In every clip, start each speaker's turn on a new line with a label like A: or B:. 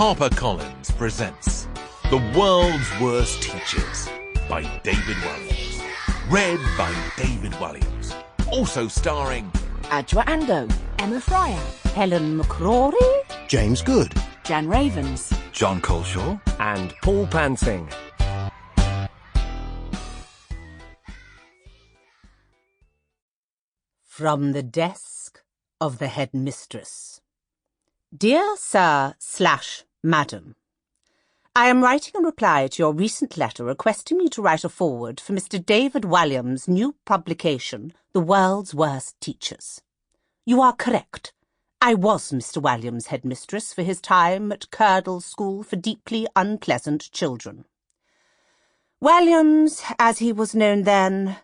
A: HarperCollins presents The World's Worst Teachers by David Walliams. Read by David Walliams. Also starring
B: Adjoa Andoh,
C: Emma Fryer,
B: Helen Mccrory,
D: James Goode,
C: Jan Ravens,
D: John Culshaw,
E: and Paul Panting.
B: From the desk of the headmistress. Dear Sir/Madam, I am writing in reply to your recent letter requesting me to write a foreword for Mr. David Walliams' new publication, The World's Worst Teachers. You are correct. I was Mr. Walliams' headmistress for his time at Curdle School for Deeply Unpleasant Children. Walliams, as he was known then,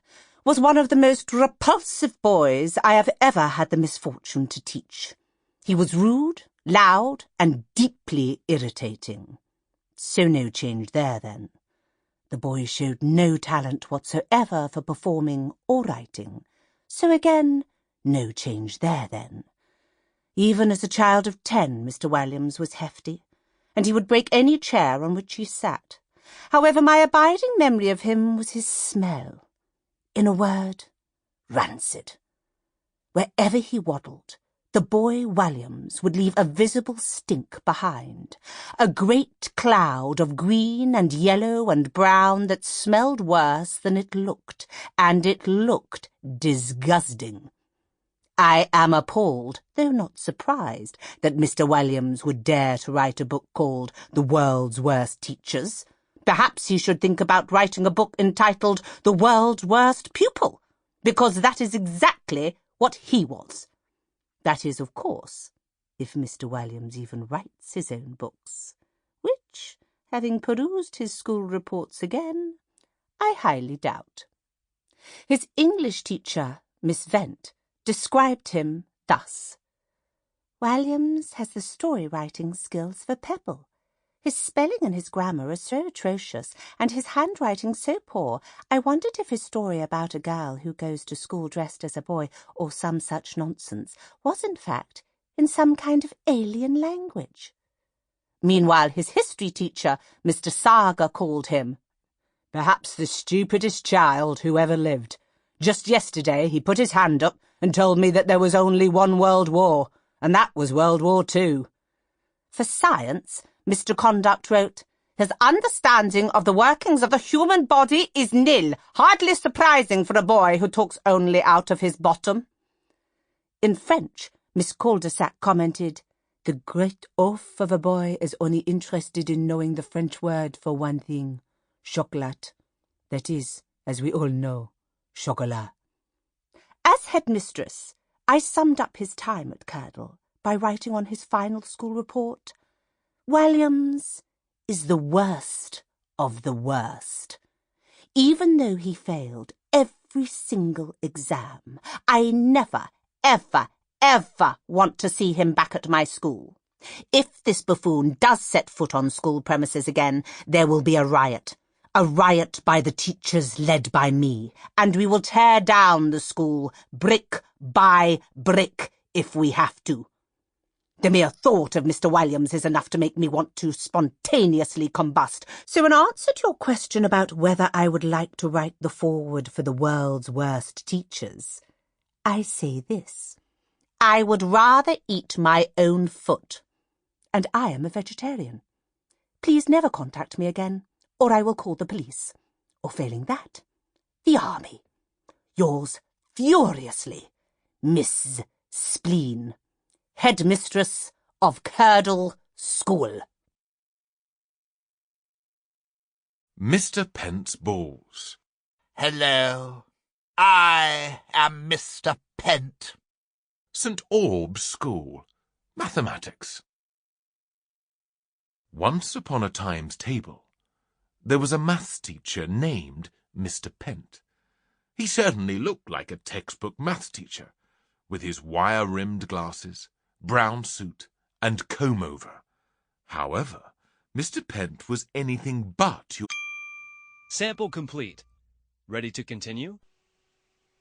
B: was one of the most repulsive boys I have ever had the misfortune to teach. He was rude, loud, and deeply irritating. So no change there, then. The boy showed no talent whatsoever for performing or writing. So again, no change there, then. Even as a child of 10, Mr. Walliams was hefty, and he would break any chair on which he sat. However, my abiding memory of him was his smell. In a word, rancid. Wherever he waddled, the boy Walliams would leave a visible stink behind, a great cloud of green and yellow and brown that smelled worse than it looked, and it looked disgusting. I am appalled, though not surprised, that Mr. Walliams would dare to write a book called The World's Worst Teachers. Perhaps he should think about writing a book entitled The World's Worst Pupil, because that is exactly what he was. That is, of course, if Mr. Walliams even writes his own books, which, having perused his school reports again, I highly doubt. His English teacher, Miss Seethe, described him thus. Walliams has the story-writing skills of a pebble. His spelling and his grammar are so atrocious, and his handwriting so poor, I wondered if his story about a girl who goes to school dressed as a boy, or some such nonsense, was in fact in some kind of alien language. Meanwhile, his history teacher, Mr. Saga, called him perhaps the stupidest child who ever lived. Just yesterday he put his hand up and told me that there was only one world war, and that was World War II. For science, Mr. Conduct wrote, his understanding of the workings of the human body is nil, hardly surprising for a boy who talks only out of his bottom. In French, Miss Cul-de-sac commented, the great oaf of a boy is only interested in knowing the French word for one thing, chocolat. That is, as we all know, chocolat. As headmistress, I summed up his time at Curdle by writing on his final school report, Walliams is the worst of the worst. Even though he failed every single exam, I never, ever, ever want to see him back at my school. If this buffoon does set foot on school premises again, there will be a riot by the teachers led by me, and we will tear down the school brick by brick if we have to. The mere thought of Mr. Walliams is enough to make me want to spontaneously combust. So in answer to your question about whether I would like to write the foreword for The World's Worst Teachers, I say this. I would rather eat my own foot. And I am a vegetarian. Please never contact me again, or I will call the police. Or failing that, the army. Yours furiously, Miss Spleen, Headmistress of Curdle School.
A: Mr. Pent's Balls.
F: Hello, I am Mr. Pent.
A: St. Aub's School. Mathematics. Once upon a time's table, there was a maths teacher named Mr. Pent. He certainly looked like a textbook maths teacher, with his wire-rimmed glasses, brown suit, and comb-over. However, Mr. Pent was anything but your...
E: Sample complete. Ready to continue?